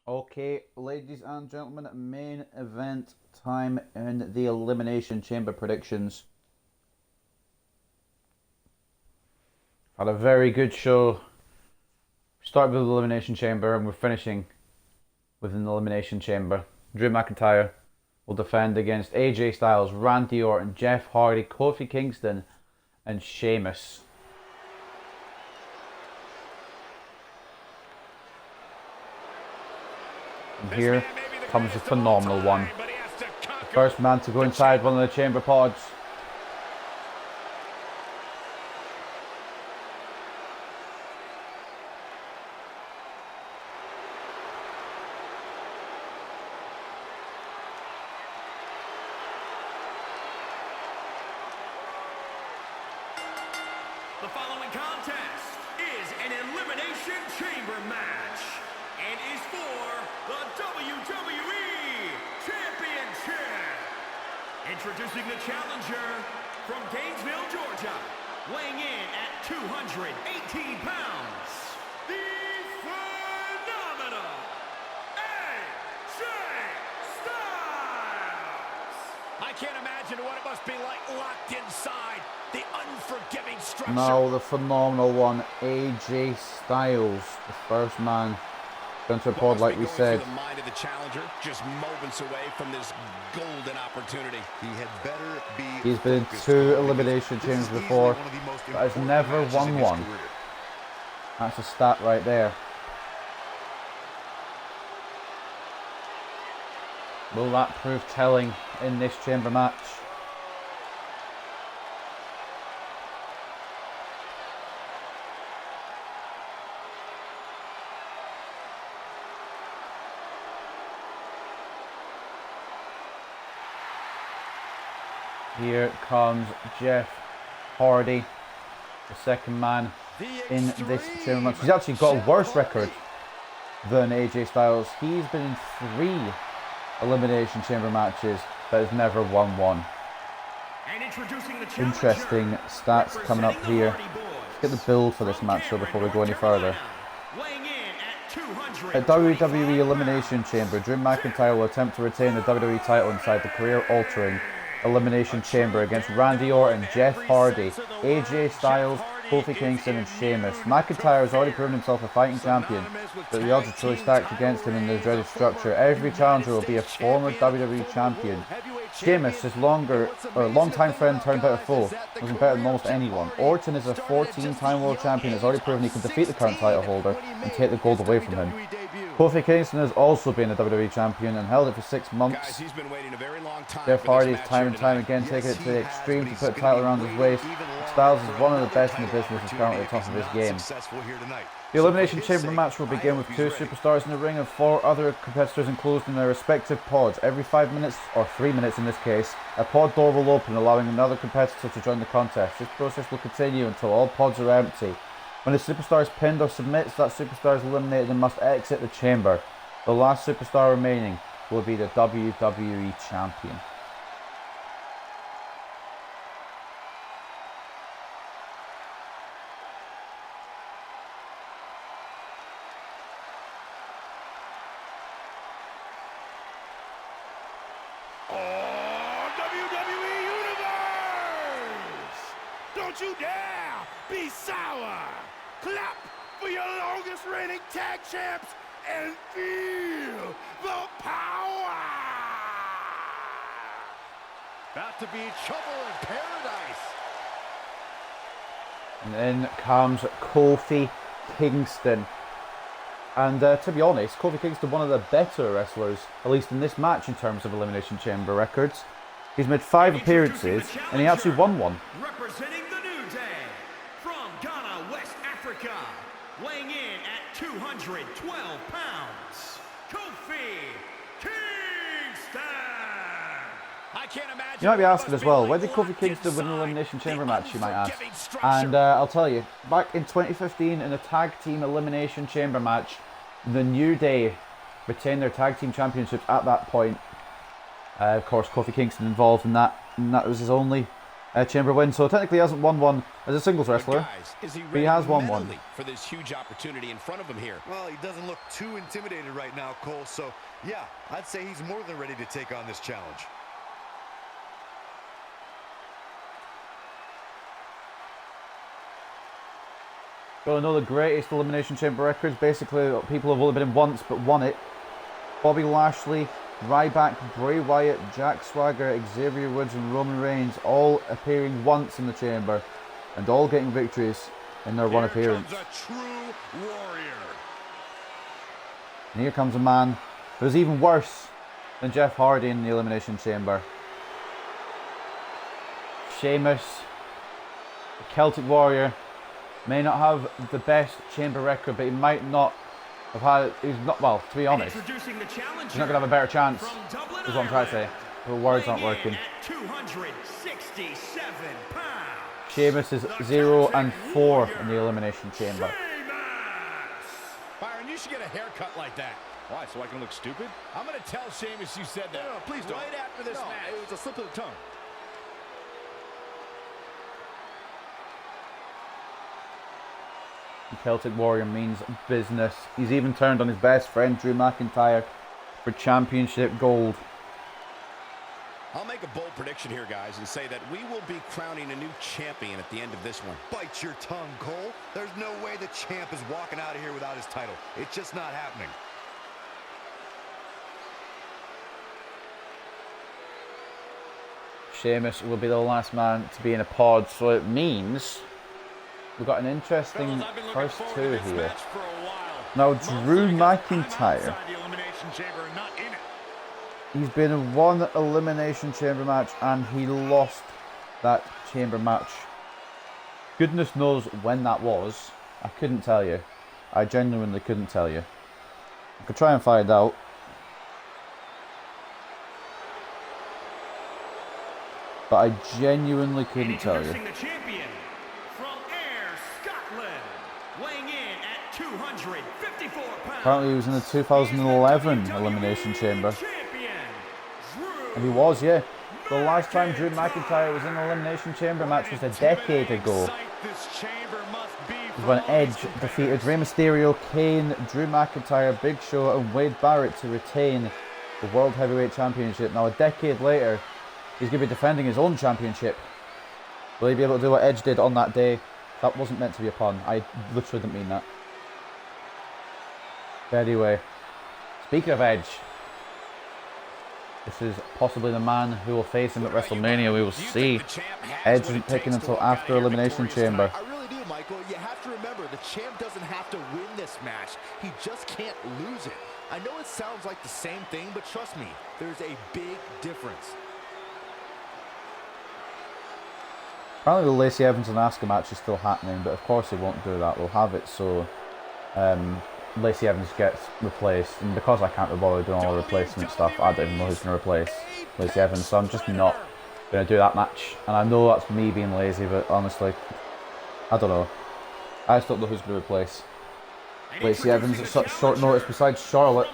Okay, ladies and gentlemen, main event time in the Elimination Chamber predictions. Had a very good show. We started with the Elimination Chamber and we're finishing with an Elimination Chamber. Drew McIntyre will defend against AJ Styles, Randy Orton, Jeff Hardy, Kofi Kingston and Sheamus. And here comes a phenomenal one. The first man to go inside one of the chamber pods. The following contest is an Elimination Chamber match and is for the WWE Championship. Introducing the challenger from Gainesville, Georgia, weighing in at 218 pounds, the phenomenal AJ Styles. I can't imagine what it must be like locked inside the unforgiving structure. Now the phenomenal one, AJ Styles, the first man going to a pod like we said. The mind of the challenger, just moments away from this golden opportunity. He had better be. He's been in 2 Elimination Chambers before, but has never won one. That's a stat right there. Will that prove telling in this chamber match? Here comes Jeff Hardy, the second man in this chamber match. He's actually got a worse record than AJ Styles. He's been in 3 Elimination Chamber matches, but has never won one. Interesting stats coming up here. Let's get the build for this match before we go any further. At WWE Elimination Chamber, Drew McIntyre will attempt to retain the WWE title inside the career-altering Elimination Chamber against Randy Orton, Jeff Hardy, AJ Styles, Kofi Kingston and Sheamus. McIntyre has already proven himself a fighting champion, but the odds are truly stacked against him in the dreaded structure. Every challenger will be a former WWE champion. Sheamus, his long-time friend turned better foe, was better than almost anyone. Orton is a 14-time world champion, has already proven he can defeat the current title holder and take the gold away from him. Kofi Kingston has also been a WWE champion and held it for 6 months. Jeff Hardy has time and time again taken it to the extreme to put a title around his waist. Styles is one of the best in the business and is currently at the top of his game. The Elimination Chamber match will begin with 2 superstars in the ring and 4 other competitors enclosed in their respective pods. Every 5 minutes, or 3 minutes in this case, a pod door will open, allowing another competitor to join the contest. This process will continue until all pods are empty. When a superstar is pinned or submits, that superstar is eliminated and must exit the chamber. The last superstar remaining will be the WWE Champion. WWE Universe! Don't you dare be sour! Clap for your longest reigning tag champs and feel the power! About to be trouble in paradise! And in comes Kofi Kingston. And to be honest, Kofi Kingston, one of the better wrestlers, at least in this match in terms of Elimination Chamber records. He's made 5 appearances and he actually won one. Representing the New Day from Ghana, West Africa, weighing in at 212 pounds, Kofi Kingston. I can't imagine. You might be asking as well, when did Kofi Kingston win an Elimination Chamber match, you might ask. And I'll tell you, back in 2015 in a Tag Team Elimination Chamber match, the New Day retained their Tag Team Championships at that point. Of course, Kofi Kingston involved in that, and that was his only Chamber win, so technically he hasn't won one as a singles wrestler. Guys, is But he has won one. mentally for this huge opportunity in front of him here? Well, he doesn't look too intimidated right now, Cole, so yeah, I'd say he's more than ready to take on this challenge. Got another greatest Elimination Chamber records. Basically, people have only been in once but won it. Bobby Lashley, Ryback, Bray Wyatt, Jack Swagger, Xavier Woods and Roman Reigns all appearing once in the chamber and all getting victories in their one appearance. Here comes a true warrior. And here comes a man who's even worse than Jeff Hardy in the Elimination Chamber. Sheamus, the Celtic Warrior, may not have the best chamber record, but he might not have had, he's not, well, to be honest, he's not going to have a better chance, is what I'm trying to say. The words aren't working. 267 pounds. Sheamus is 0-4 in the Elimination Chamber. Byron, you should get a haircut like that. Why, so I can look stupid? I'm going to tell Sheamus you said that. No, please don't. Right after this match. It was a slip of the tongue. The Celtic Warrior means business. He's even turned on his best friend Drew McIntyre for championship gold. I'll make a bold prediction here, guys, and say that we will be crowning a new champion at the end of this one. Bite your tongue, Cole. There's no way the champ is walking out of here without his title. It's just not happening. Sheamus will be the last man to be in a pod, so it means we've got an interesting first two here. Now, Drew McIntyre, he's been in one Elimination Chamber match and he lost that chamber match. Goodness knows when that was. I couldn't tell you. I genuinely couldn't tell you. I could try and find out. But I genuinely couldn't tell you. Apparently he was in the 2011 Elimination Chamber. And he was, yeah. The last time Drew McIntyre was in an Elimination Chamber match was a decade ago. It was when Edge defeated Rey Mysterio, Kane, Drew McIntyre, Big Show and Wade Barrett to retain the World Heavyweight Championship. Now a decade later, he's going to be defending his own championship. Will he be able to do what Edge did on that day? That wasn't meant to be a pun. I literally didn't mean that. But anyway, speaking of Edge, this is possibly the man who will face him at WrestleMania. We will see. Edge isn't picking until after Elimination Chamber. I really do, Michael. You have to remember, the champ doesn't have to win this match. He just can't lose it. I know it sounds like the same thing, but trust me, there's a big difference. Apparently the Lacey Evans and Asuka match is still happening, but of course they won't do that. They'll have it so Lacey Evans gets replaced, and because I can't be bothered doing all the replacement stuff, I don't even know who's going to replace Lacey Evans, so I'm just not going to do that match. And I know that's me being lazy, but honestly, I don't know. I just don't know who's going to replace Lacey Evans at such short notice besides Charlotte.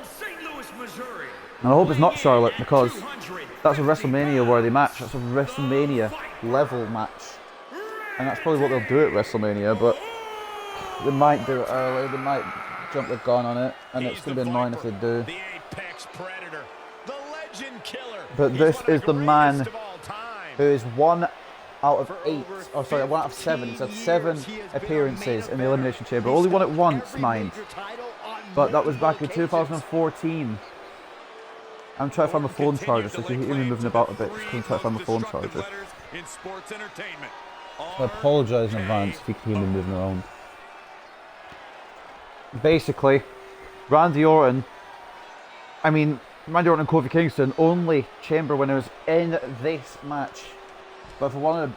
And I hope it's not Charlotte, because that's a WrestleMania worthy match. That's a WrestleMania level match. And that's probably what they'll do at WrestleMania, but they might do it early, they might jump the gun on it, and it's going to be annoying if they do. But this is the man who is 1 out of 8, or sorry, 1 out of 7. He's had 7 appearances in the Elimination Chamber. Only won it once, mind. But that was back in 2014. I'm trying to find my phone charger, so if you hear me moving about a bit, just trying to find my phone charger. I apologise in advance if you can hear me moving around. Basically, Randy Orton and Kofi Kingston, only chamber winners in this match. But if I want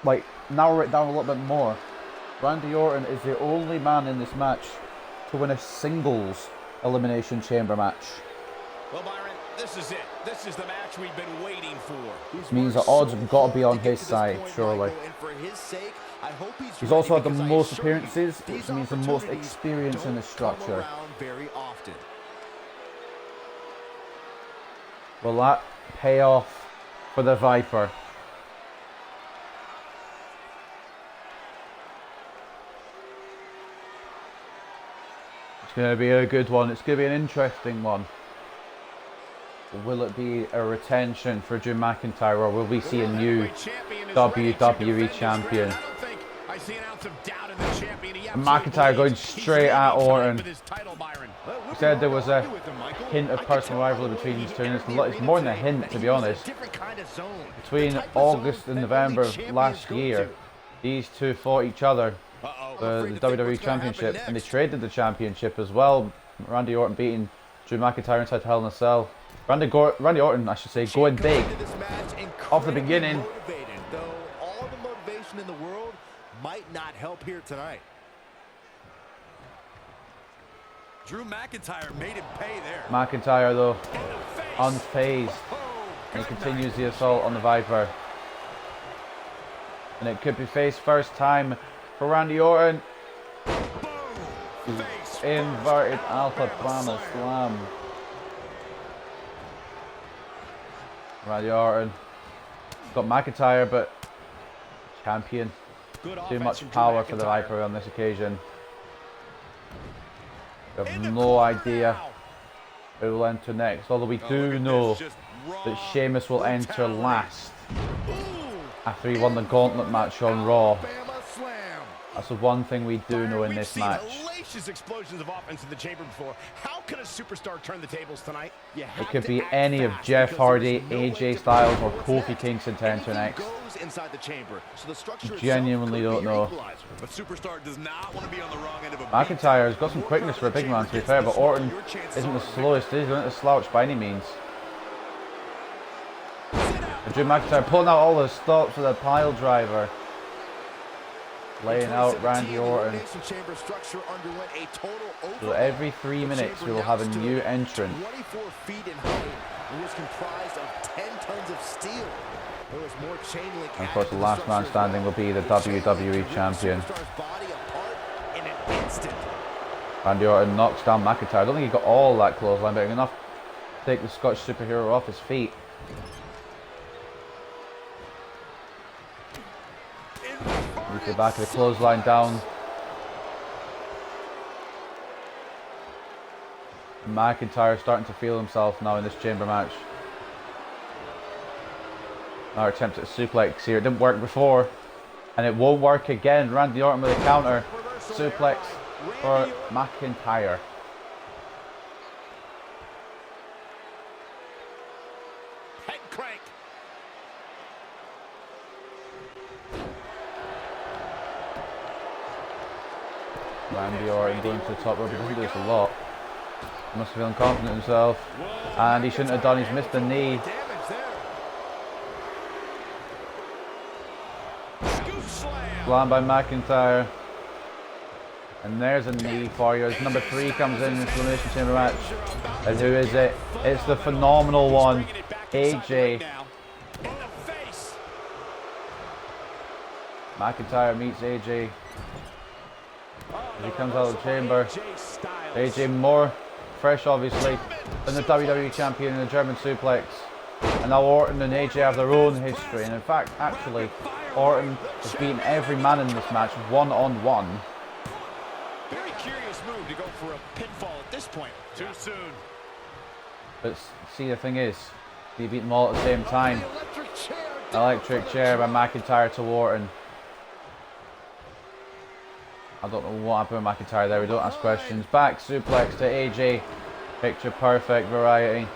to narrow it down a little bit more, Randy Orton is the only man in this match to win a singles Elimination Chamber match. Well, Byron, this is it. This is the match we've been waiting for. This means the odds have got to be on his side, surely. He's also had the most appearances, which means the most experience in the structure. Will that pay off for the Viper? It's going to be a good one. It's going to be an interesting one. Will it be a retention for Drew McIntyre, or will we see a new WWE Champion? McIntyre going straight at Orton. He said there was a hint of personal rivalry between these two, and it's more than a hint, to be honest. Between August and November of last year, these two fought each other for the WWE Championship, and they traded the championship as well. Randy Orton beating Drew McIntyre inside Hell in a Cell. Randy Orton, I should say, going big off the beginning. Though all the motivation in the world might not help here tonight. Drew McIntyre made him pay there. McIntyre, though, unfazed. And he continues the assault on the Viper. And it could be face first time for Randy Orton. Inverted Alabama Slam. Randy Orton got McIntyre, but champion. Too much power for the Viper on this occasion. We have no idea who will enter next, although we do know that Sheamus will enter last after he won the gauntlet match on Raw. That's the one thing we do know in this match. Explosions of offense in the chamber before. How can a superstar turn the tables tonight? It could be any of Jeff Hardy, AJ Styles, or Kofi Kingston to enter next. Genuinely don't know. McIntyre's got some quickness for a big man, to be fair, but Orton isn't the slowest. He's not a slouch by any means. And Drew McIntyre pulling out all the stops with a pile driver. Laying out Randy Orton. So every 3 minutes we will have a new entrant. 24 feet in height and was comprised of 10 tons of steel. There was more chain link. And of course the last man standing will be the WWE Champion. Randy Orton knocks down McIntyre. I don't think he got all that clothesline, but enough to take the Scottish superhero off his feet. The back of the clothesline down. McIntyre starting to feel himself now in this chamber match. Another attempt at a suplex here. It didn't work before, and it won't work again. Randy Orton with a counter suplex for McIntyre. Head crank. Randy Orton going to the top rope. He doesn't do this a lot. He must be feeling confident in himself. And he shouldn't have done. He's missed the knee. Slam by McIntyre. And there's a knee for you as number 3 comes in this Elimination Chamber match. And who is it? It's the phenomenal one, AJ. McIntyre meets AJ. As he comes out of the chamber. AJ more fresh, obviously, than the WWE Champion in the German suplex. And now Orton and AJ have their own history. And in fact, actually, Orton has beaten every man in this match one-on-one. Very curious move to go for a pinfall at this point. Too soon. But see, the thing is, he beat them all at the same time. Electric chair by McIntyre to Orton. I don't know what happened with McIntyre there. We don't ask questions. Back suplex to AJ. Picture perfect variety.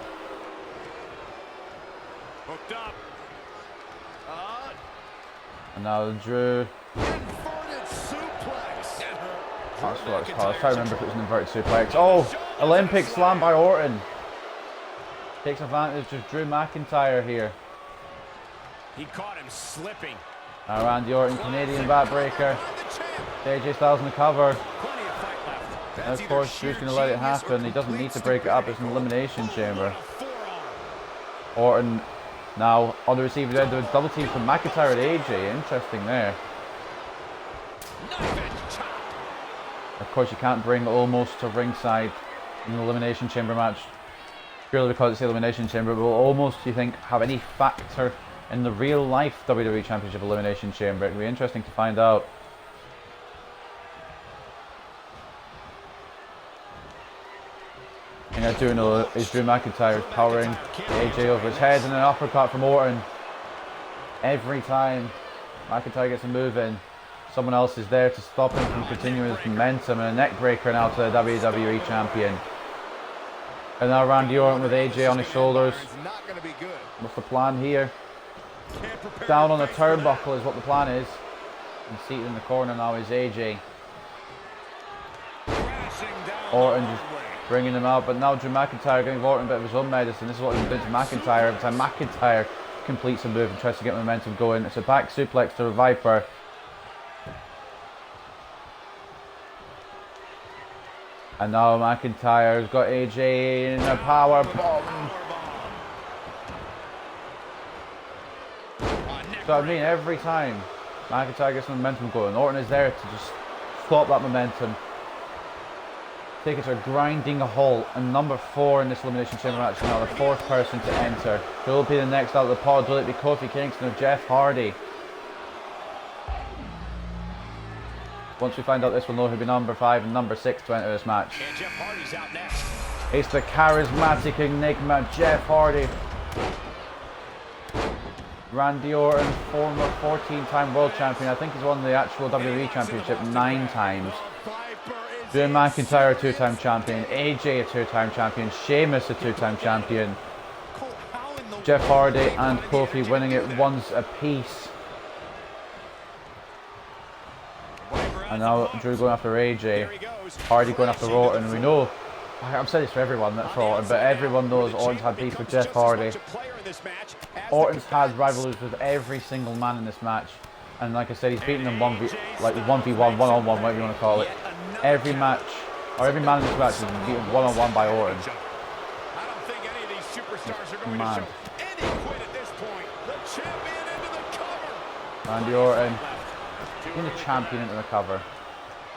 Hooked up. And now Drew. That's what it's called. I was trying to remember if it was an inverted suplex. Oh, Olympic slam by Orton. Takes advantage of Drew McIntyre here. He caught him slipping. Now Randy Orton, Canadian backbreaker. AJ Styles in the cover. And of course, Drew's going to let it happen. He doesn't need to break it up. It's an Elimination Chamber. Orton now on the receiving end of a double team from McIntyre and AJ. Interesting there. Of course, you can't bring Almost to ringside in an Elimination Chamber match purely because it's the Elimination Chamber. But will Almost, do you think, have any factor in the real life WWE Championship Elimination Chamber? It'll be interesting to find out. And I do know is Drew McIntyre powering AJ over his head, and an uppercut from Orton. Every time McIntyre gets a move in, someone else is there to stop him from continuing his momentum, and a neck breaker now to the WWE Champion. And now Randy Orton with AJ on his shoulders. What's the plan here? Down on the turnbuckle is what the plan is. And seated in the corner now is AJ. Orton just bringing him out, but now Drew McIntyre giving Orton a bit of his own medicine. This is what he's doing to McIntyre. Every time McIntyre completes a move and tries to get momentum going, it's a back suplex to a Viper. And now McIntyre's got AJ in a power bomb. So I mean, every time McIntyre gets momentum going, Orton is there to just stop that momentum, take it to a grinding halt. And number 4 in this Elimination Chamber match now, the 4th person to enter. Who will be the next out of the pod? Will it be Kofi Kingston or Jeff Hardy? Once we find out this, we'll know who'll be number 5 and number 6 to enter this match. And Jeff Hardy's out next. It's the charismatic enigma, Jeff Hardy. Randy Orton, former 14-time world champion. I think he's won the actual WWE Championship 9 times. Drew McIntyre, a 2-time champion. AJ, a 2-time champion. Sheamus, a 2-time champion. Jeff Hardy and Kofi winning it once apiece. And now Drew going after AJ. Hardy going after Orton. We know, I've said this for everyone that's for Orton, but everyone knows Orton's had beef with Jeff Hardy. Orton's had rivalries with every single man in this match, and like I said, he's beaten them 1v1, one-on-one, whatever you want to call it. Every match, or every man in this match has been beaten one-on-one by Orton. I don't think any of these superstars are going to Man. show any quit at this point. The champion into the cover. Randy Orton, being the champion into the cover.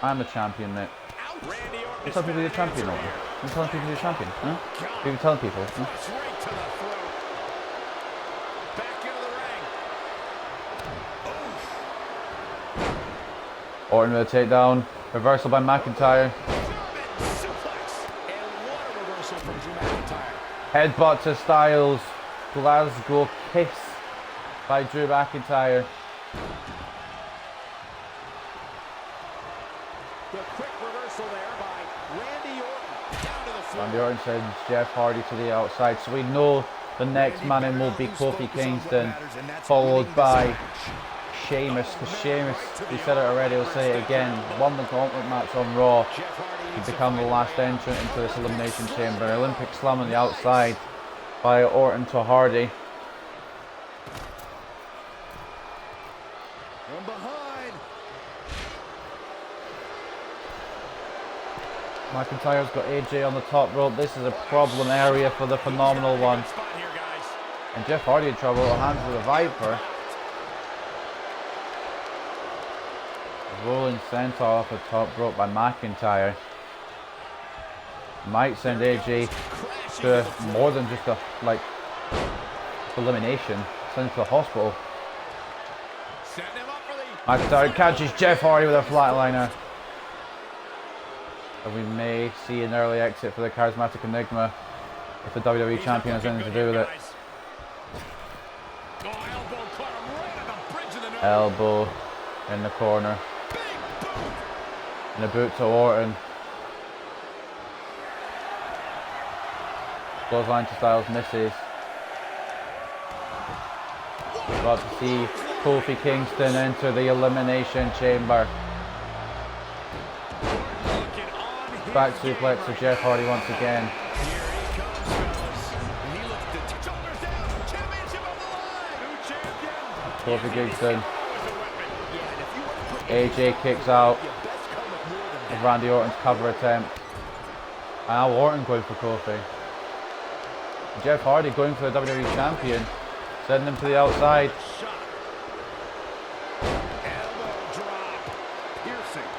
I'm the champion, mate. Randy Orton. You tell people you're the champion, Orton. You telling people you're the champion, huh? You telling people, huh? Right to the throat. Back into the ring. Orton with a takedown. Reversal by McIntyre. Suplex. And what a reversal from Drew McIntyre. Headbutt to Styles. Glasgow kiss by Drew McIntyre. The quick reversal there by Randy Orton. Down to the floor. Randy Orton sends Jeff Hardy to the outside, so we know the next man in will be Kofi Kingston, followed by Sheamus. Because Sheamus, we said it already, we'll say it again, won the gauntlet match on Raw to become the last entrant into this Elimination Chamber. Olympic Slam on the outside by Orton to Hardy. From behind. McIntyre's got AJ on the top rope. This is a problem area for the Phenomenal One. Spot here, guys. And Jeff Hardy in trouble, hands with a Viper. Rolling senton off the top rope by McIntyre. Might send AJ to more than just a elimination. Send him to the hospital. Setting him up for the... McIntyre catches Jeff Hardy with a flatliner. And we may see an early exit for the charismatic enigma if the WWE Champion has anything to do with it. Oh, elbow caught him right on the bridge of the nose. Elbow in the corner. Big boot. And a boot to Orton. Clothesline to Styles, misses. About to see Kofi Kingston enter the Elimination Chamber. Back suplex to Jeff Hardy once again. Here he comes, fellas. And he looks to shoulders down. Championship on the line. New champion. Kofi Kingston. Yeah, and if you want to put AJ kicks out of Randy Orton's cover attempt. And now Orton going for Kofi. Jeff Hardy going for the WWE Champion. Sending him to the outside. shot. Elbow drop. Piercing.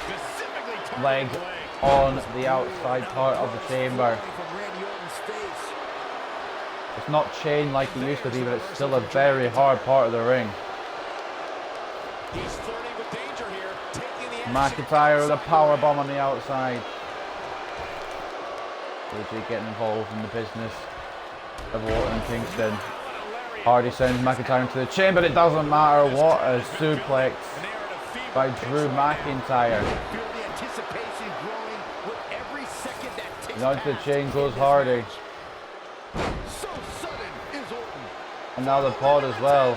Specifically targeting Leg the leg. on the outside part of the chamber. From Randy Orton's face. It's not chained like it used to be, but it's still a very hard part of the ring. He's flirting with danger here, taking the McIntyre with a power bomb on the outside. AJ getting involved in the business of Orton and Kingston. Hardy sends McIntyre into the chamber, but it doesn't matter. What a suplex by Drew McIntyre. Now into the chain goes Hardy. And now the pod as well.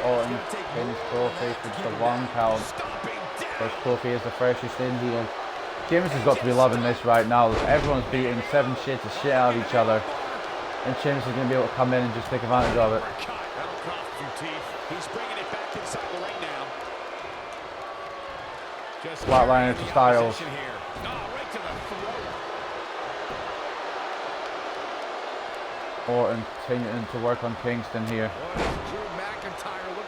Orton pins Kofi for just a 1 count. Of course, Kofi is the freshest in here. Sheamus has got to be loving this right now. Everyone's beating 7 shades of shit out of each other. And Sheamus is going to be able to come in and just take advantage of it. Flatliner to Styles. Orton continuing to work on Kingston here.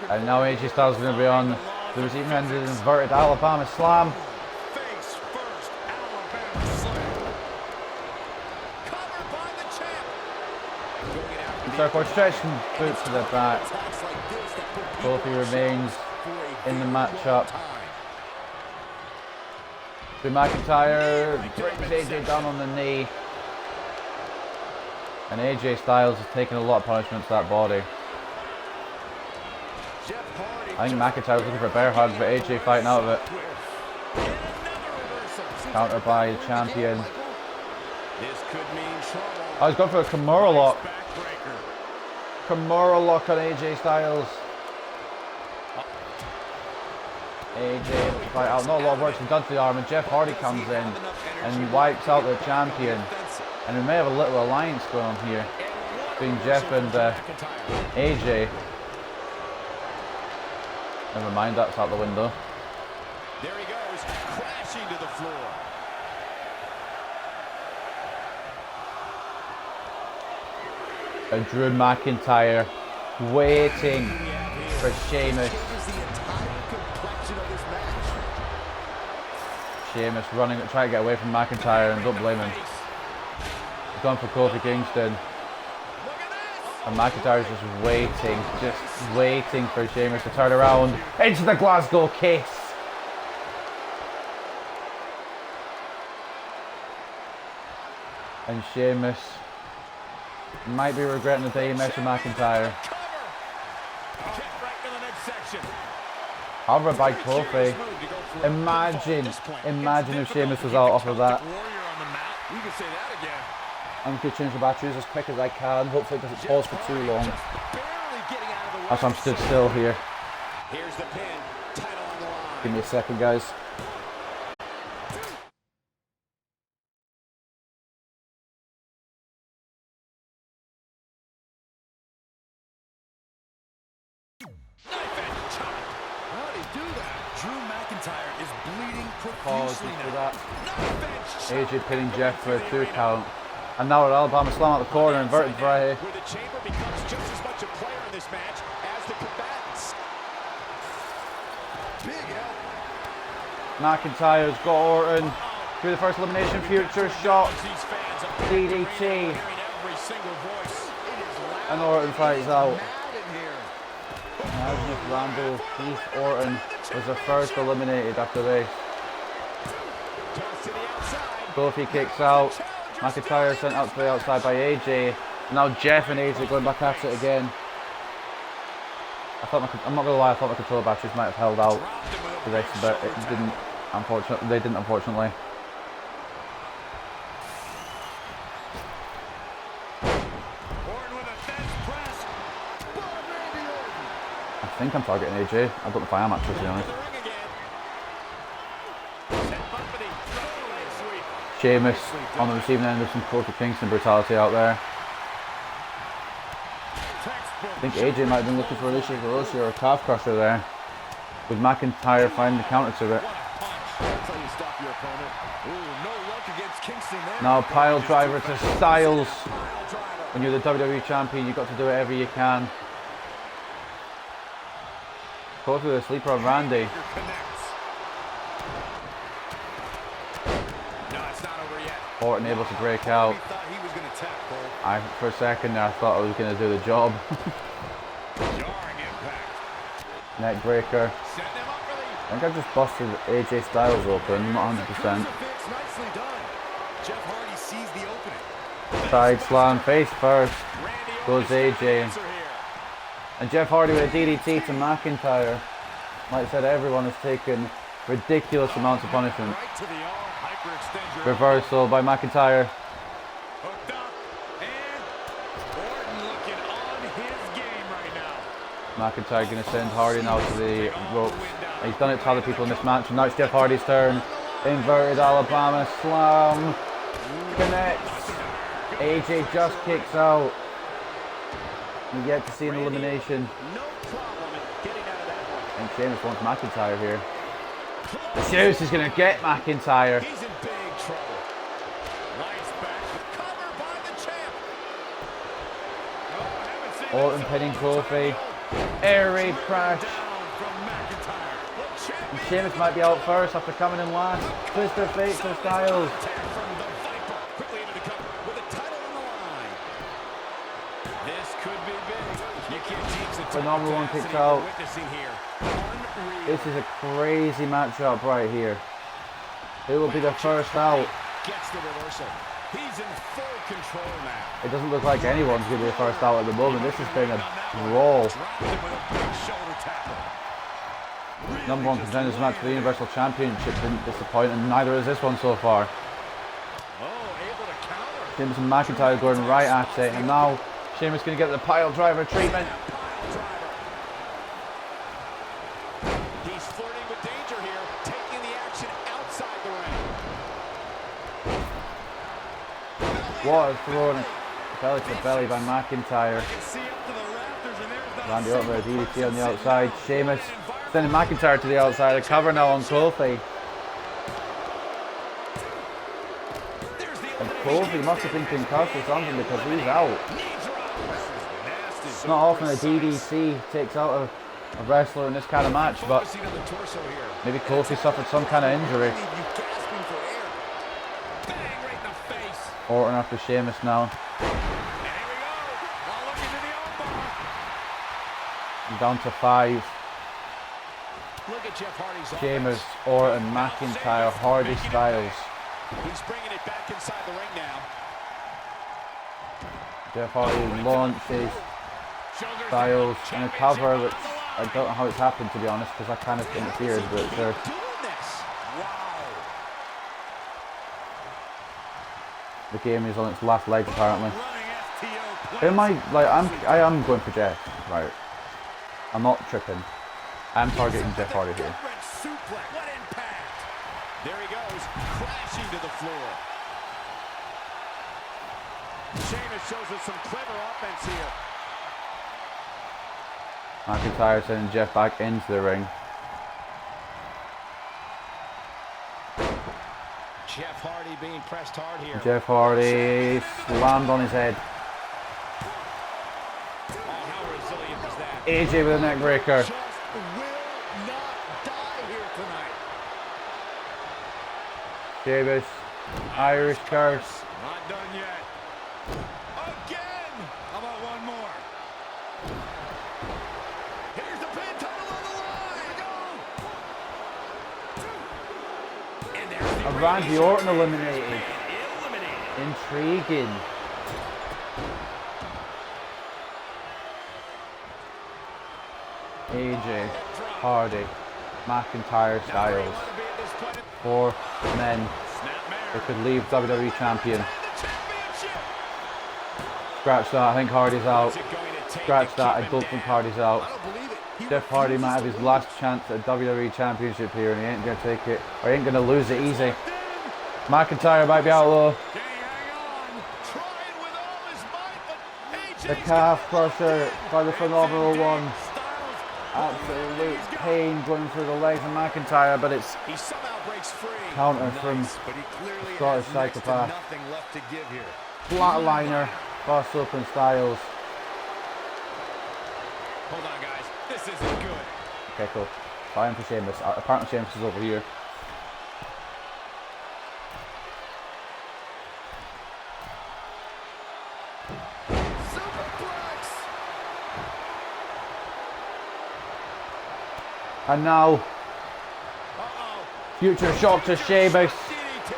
And now AJ Styles is going to be on. There was even an inverted Alabama slam. Circle stretching boots to the back. Kofi remains in the matchup. Drew McIntyre brings AJ down on the knee. And AJ Styles has taken a lot of punishment to that body. I think McIntyre was looking for a bear hug, but AJ fighting out of it. Counter by the champion. Oh, he's gone for a Kimura lock. Kimura lock on AJ Styles. AJ fight out. Not a lot of work's been done to the arm, and Jeff Hardy comes in and he wipes out the champion. And we may have a little alliance going on here between Jeff and AJ. Never mind, that's out the window. There he goes, crashing to the floor. And Drew McIntyre waiting for Sheamus. Sheamus running, trying to get away from McIntyre, and don't blame him. He's gone for Kofi Kingston. And McIntyre's just waiting for Sheamus to turn around into the Glasgow kiss. And Sheamus might be regretting the day he messed with McIntyre. Cover by Kofi. Imagine if Sheamus was out off of that. I'm going to change the batteries as quick as I can. Hopefully it doesn't pause for too long. As I'm stood still here. Here's the pin. Title on the line. Give me a second, guys. How'd he do that? Drew McIntyre is bleeding profusely For now. that. AJ pinning Jeff for a 2 count. And now an Alabama slam out the corner, inverted variety. Where the chamber becomes just as much a player in this match as the combatants. Big help. McIntyre's got Orton through the first elimination, future shot. DDT. And Orton fights out. Imagine if Rambo Keith Orton was the first eliminated after this. Kofi kicks out. McIntyre sent out to the outside by AJ. Now Jeff and AJ going back at it again. I'm not gonna lie, I thought my controller batteries might have held out for this, but it didn't. Unfortunately, they didn't. Unfortunately. I think I'm targeting AJ. I don't know if I am actually, to be honest. Sheamus on the receiving end of some Kofi Kingston brutality out there. I think AJ might have been looking for a Alicia Veloci or a calf crusher there, with McIntyre finding the counter to it. Now pile driver to Styles. When you're the WWE Champion, you've got to do whatever you can. Go through the sleeper on Randy. Orton able to break out. For a second there, I thought I was going to do the job. Neck breaker. Setting him up for the I think I just busted AJ Styles open, not 100%. crucifix. Nicely done. Jeff Hardy sees the opening. Side slam, face first. Randy Goes Orton AJ. answer here. And Jeff Hardy with a DDT to McIntyre. Like I said, everyone has taken ridiculous amounts of punishment. Right to the arm. Hyperextend your Reversal by McIntyre. hooked up. And Orton looking on his game right now. McIntyre going to send Hardy now to the ropes. He's done it to other people in this match, and now it's Jeff Hardy's turn. Inverted Alabama slam. Connects. AJ just kicks out. We get to see an elimination. No problem in getting out of that one. And Sheamus wants McIntyre here. Sheamus is going to get McIntyre. He's in big trouble. Lights back. Cover by the champ. Oh, haven't seen Orton this pinning in a long Kofi. time. Air raid crash. Down from McIntyre. The champ And Sheamus might be out first after coming in last. Twister fate for Styles. attack from the Viper. Quickly into the cover with a title on the line. This could be big. You can't teach the Phenomenal one tenacity kicks we're out. witnessing here. Unreal. This is a crazy matchup right here. Who will be the first out? Gets the reversal. He's in full control now. It doesn't look like anyone's going to be the first out at the moment. This has been a brawl. Dropped him with a big shoulder tackle. Number one contenders match for the Universal Championship didn't disappoint, and neither has this one so far. Oh, able to counter. Sheamus and McIntyre going right at it, and now Sheamus going to get the pile driver treatment. Pile driver. He's flirting with danger here, taking the action outside the ring. What a throw, belly to belly by McIntyre. Can see up to the rafters, and there's that Randy Orton with a DDT on the outside. Sheamus sending McIntyre to the outside. A cover now on Kofi. And Kofi must have been concussed or something because he's out. It's not often a DDT takes out a wrestler in this kind of match, but Focusing on the torso here. maybe Kofi suffered some kind of injury. You gasping for air. Bang right in the face. Orton after Sheamus now. And here we go. While looking to the armbar. Down to 5. Look at Jeff Hardy's Sheamus, offense. Orton, McIntyre, Hardy, Styles. He's bringing it back inside the ring now. Jeff Hardy launches Shoulders Styles down. in a cover, Championship which on the I line. don't know how it's happened, to be honest, because I kind of interfered, but sure. Doing this. Wow. The game is on its last legs apparently. Running FTO Who am I? Like I am going for Jeff, right? I'm not tripping. I'm targeting Jeff Hardy here. Gut-wrench suplex. What impact. There he goes, crashing to the floor. Sheamus shows us some clever offense here. McIntyre sending Jeff back into the ring. Jeff Hardy being pressed hard here. Jeff Hardy slammed on his head. Oh, how resilient was that? AJ with a neck breaker. Just will not die here tonight. Sheamus, Irish curse. Not done yet. Again! How about one more? Here's the pin, title on the line. Go! And there's the And Randy Orton eliminated. eliminated. Intriguing. AJ, Hardy, McIntyre, Styles. 4 men that could leave WWE Champion. Scratch that, I think Hardy's out. Scratch that, I don't think Hardy's out. Jeff Hardy might have his last chance at WWE Championship here, and he ain't going to take it, or he ain't going to lose it easy. McIntyre might be out low. The calf crusher by the phenomenal one. Absolute pain going through the legs of McIntyre, but it's He somehow breaks free. counter from But he clearly Scottish has next to psychopath. nothing left to give here. Flatliner, bust open Styles. Hold on, guys. This isn't good. Okay, cool. Fine for Sheamus. Apparently Sheamus is over here. And now, future shock to Sheamus. DDT.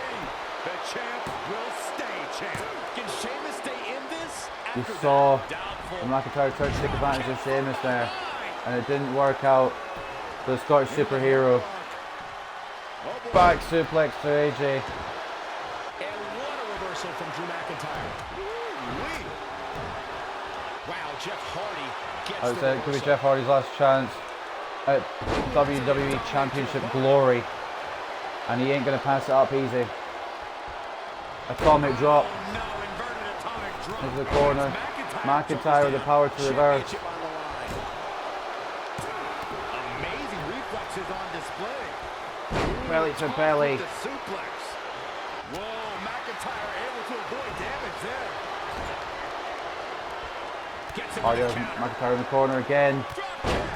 The champ will stay champ. Can Sheamus stay in this? You After saw that, doubtful. McIntyre tried to take advantage of Sheamus there, and it didn't work out. The Scottish superhero. Back suplex to AJ. And what a reversal from Drew McIntyre. Ooh-wee. Wow, Jeff Hardy gets I the said it could be reversal. Jeff Hardy's last chance at WWE Championship glory, and he ain't gonna pass it up easy. Atomic drop No, inverted atomic drop. into the corner. McIntyre with the power to reverse. Championship on the line. Amazing reflexes on display. Belly to belly. The suplex. Whoa, McIntyre able to avoid damage there. Gets him Hardy with has the counter. McIntyre in the corner again.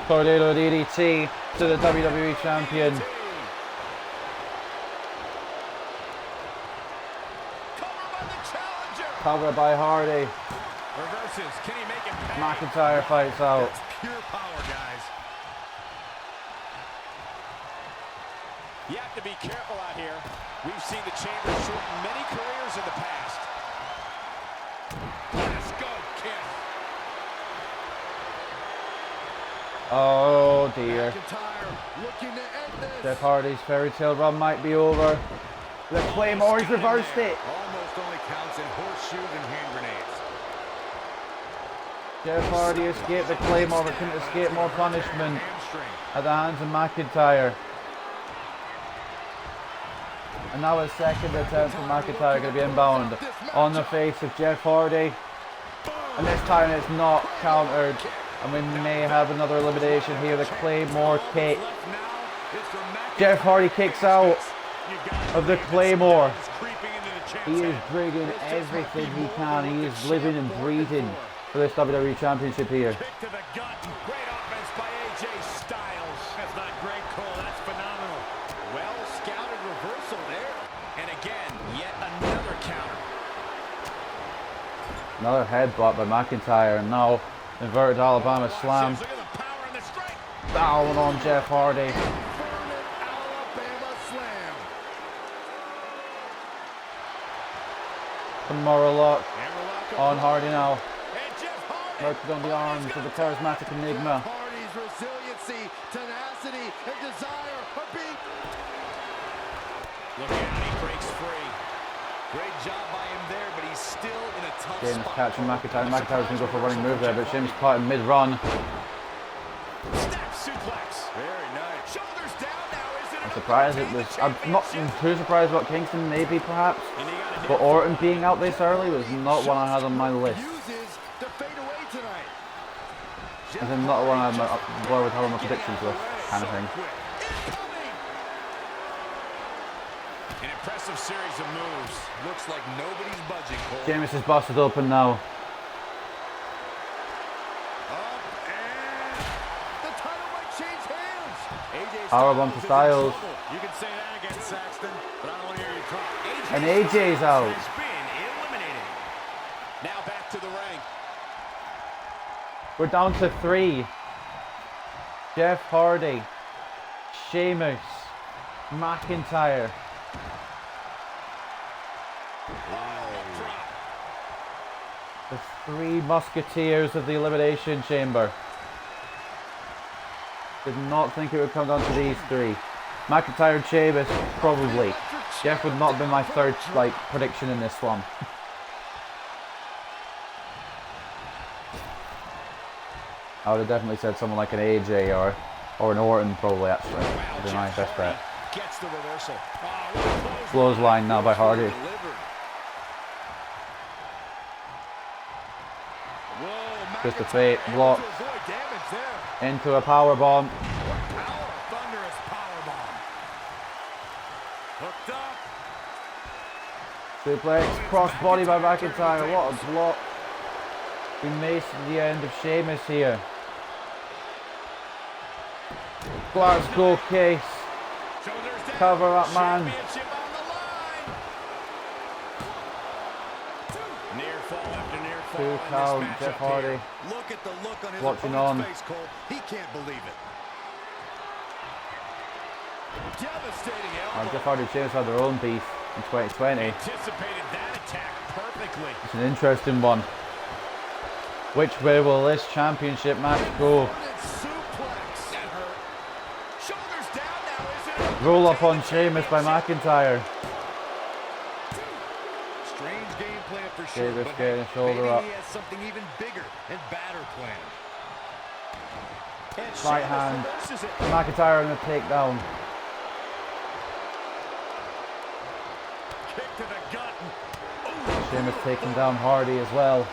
Tornado DDT to the WWE Champion. Cover by the challenger. Cover by Hardy. Reverses. Can he make it pay? McIntyre fights out. That's pure power, guys. You have to be careful out here. We've seen the Chamber shorten many careers in the past. Let's go, kick. Oh dear. McIntyre looking to end this. Jeff Hardy's fairy tale run might be over. The Claymore, he's reversed it. Almost only counts in horseshoes and hand grenades. Jeff Hardy escaped the Claymore, but couldn't escape more punishment Hamstring. at the hands of McIntyre. And now a second attempt from McIntyre going to be inbound on the face of Jeff Hardy. And this time it's not countered. And we may have another elimination here. The Claymore kick. Jeff Hardy kicks out of the Claymore. He is bringing everything he can. He is living and breathing for this WWE Championship here. Kick to the gut. Great offense by AJ Styles. That's not great, Cole. That's phenomenal. Well scouted reversal there. And again, yet another counter. Another headbutt by McIntyre. And now inverted Alabama slam. Look at the power and the strength. Down on Jeff Hardy. Alabama slam. Tomorrow lock Hammerlock on Hardy now. And Jeff Hardy. Working on the arms of the charismatic Enigma. Hardy's resiliency, tenacity, and desire are being... Look out, he breaks free. Great job by him there, but he's still in a tough Sheamus spot. catching McIntyre. McIntyre's going to go for a running move there, but Sheamus caught him mid-run. Snap suplex. Very nice. Shoulders down now, is it? I'm surprised it was... I'm not too surprised about Kingston, maybe, perhaps. But Orton being out this early was not one I had on my list. uses to fade away tonight. And then not one I had where I would have my predictions with, kind of thing. An impressive series of moves. Looks like nobody's budging, Cole. Sheamus is busted open now. Up and the title might change hands. AJ Powerbomb to Styles. You can say that again, Saxton, but I don't want to hear you talk. And AJ's out. Has been eliminated. Now back to the ring. We're down to 3. Jeff Hardy, Sheamus, McIntyre. The 3 musketeers of the Elimination Chamber. Did not think it would come down to these 3. McIntyre and Sheamus, probably. Jeff would not have been my third prediction in this one. I would have definitely said someone like an AJ or an Orton, probably, actually. Would be my best bet. Gets the reversal. Oh, Clothesline now by Hardy. Just a fate, block, into a power bomb. Thunderous powerbomb. Hooked up. Suplex, crossbody by McIntyre. What a block. He maced the end of Sheamus here. Glasgow case. Shoulders down. Cover up, man. Championship on the line. Near fall after near fall. 2 in this count, matchup Jeff here. Hardy. Look at the look on his Watching opponent's on. face, Cole. He can't believe it. Devastating elbow. Jeff Hardy and Sheamus had their own beef in 2020. Anticipated that attack perfectly. It's an interesting one. Which way will this championship match go? Suplex. That hurt. Shoulders down now, isn't it? Roll up on Sheamus by McIntyre. Strange game plan for sure, Sheamus but getting a shoulder maybe up. he has something even bigger and badder planned. And Right Sheamus hand. reverses it. McIntyre in the takedown. Kick to the gut. Sheamus taking down Hardy as well.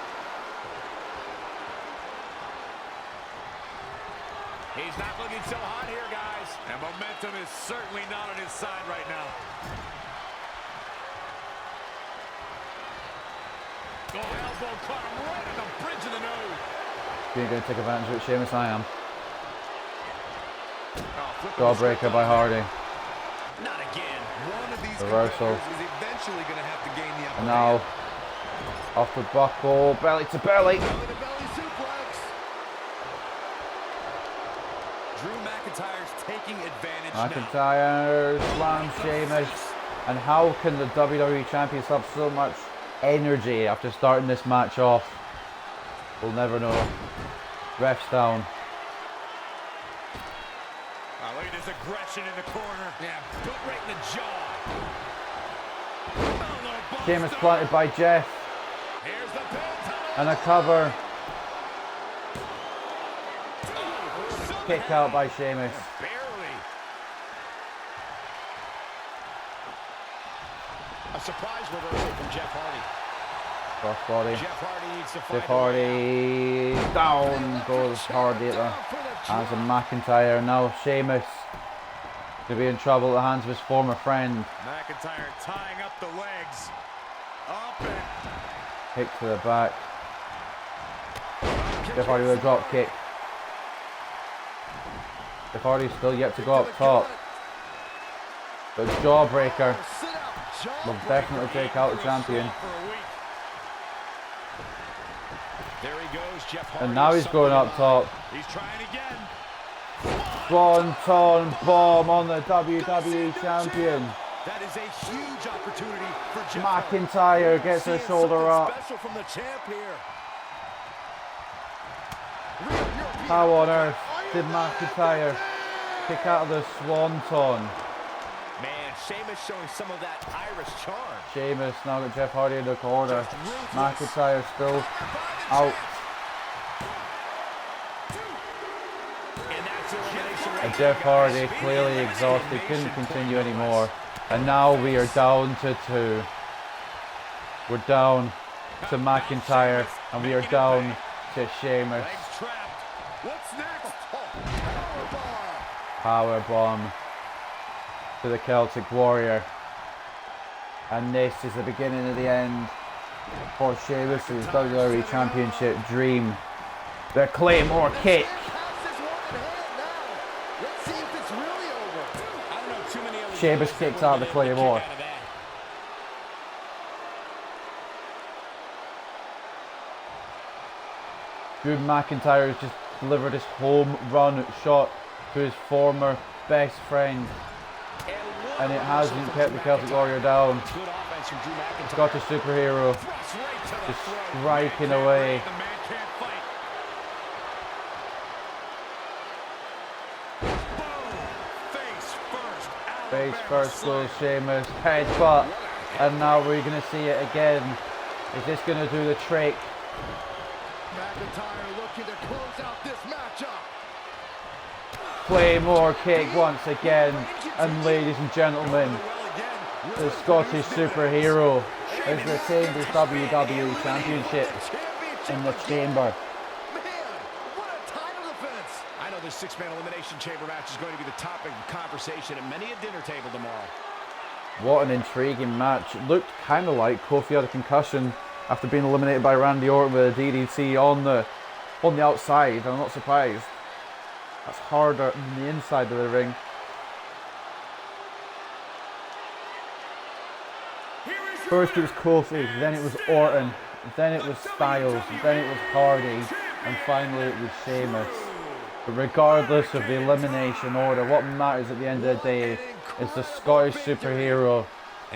He's not looking so hot here, guys. And momentum is certainly not on his side right now. Oh, elbow caught him right on the bridge of the nose. You're going to take advantage of it, Sheamus, I am. Oh, Jawbreaker by Hardy. Not again. One of these Reversal. competitors is eventually going to have to gain the upper And now, off the buckle, belly to belly. hand. The belly suplex. Drew McIntyre's taking advantage now. McIntyre slams Sheamus. And how can the WWE Champions have so much energy after starting this match off? We'll never know. Ref's down. Oh, look at his aggression in the corner. Yeah, put right in the jaw. Oh, no, bump Sheamus stop. planted by Jeff. Here's the pin tunnel. And a cover. Oh, Kick out by Sheamus. barely. A surprise reversal from Jeff Hardy. Crossbody. Jeff Hardy needs to find Jeff a way Hardy. Down goes Hardy at the hands of McIntyre. Now Sheamus to be in trouble at the hands of his former friend. McIntyre tying up the legs. Up and Kick to the back. Jeff Hardy with a drop kick. Jeff Hardy's still yet to go up top. But jawbreaker will definitely take out the champion. there he goes, Jeff Hardy. And now he's going up top. He's trying again. Swanton bomb on the WWE champion. That is a huge opportunity for Jeff McIntyre gets a Seeing shoulder something up. special from the champ here. How on earth did McIntyre kick out of the Swanton? Man, Sheamus showing some of that Irish charm. Sheamus now got Jeff Hardy in the corner. McIntyre still out. And that's elimination right And there, Jeff guys. Hardy clearly exhausted, couldn't continue anymore. And now we are down to 2. We're down to McIntyre and we are down to Sheamus. Legs trapped. What's next? Powerbomb to the Celtic Warrior. And this is the beginning of the end for Sheamus' WWE Championship dream. The Claymore kick. Let's see if it's really over. I don't know too many other Sheamus guys kicks that out the would've been able to Claymore. kick out of that. Drew McIntyre has just delivered his home run shot to his former best friend. And it hasn't kept the Celtic Warrior down. Good offense from Drew McIntyre. Scottish superhero Thrust right to the just throat. striking Man can't away. fight, the man can't fight. Boom. Face first. Face Alabama first goes slam. Sheamus. Headbutt. And now we're going to see it again. Is this going to do the trick? McIntyre looking to close out this matchup. Claymore kick once again. And ladies and gentlemen, the Scottish superhero has retained his WWE Championship in the chamber. Man, what a title defense. I know this 6-man elimination chamber match is going to be the topic of conversation at many a dinner table tomorrow. What an intriguing match. It looked kind of like Kofi had a concussion after being eliminated by Randy Orton with a DDT on the outside. I'm not surprised. That's harder than the inside of the ring. First it was Kofi, then it was Orton, then it was Styles, then it was Hardy, and finally it was Sheamus. But regardless of the elimination order, what matters at the end of the day is the Scottish superhero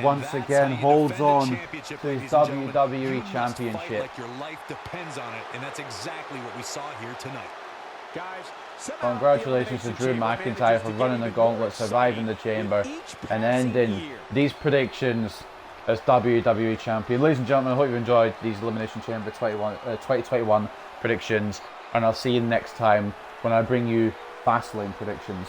once again holds on to his WWE Championship. Like your life depends on it, and that's exactly what we saw here tonight. Guys, Congratulations to Drew McIntyre for running the gauntlet, surviving the chamber, and ending these predictions as WWE Champion. Ladies and gentlemen, I hope you enjoyed these Elimination Chamber 2021 predictions, and I'll see you next time when I bring you Fastlane predictions.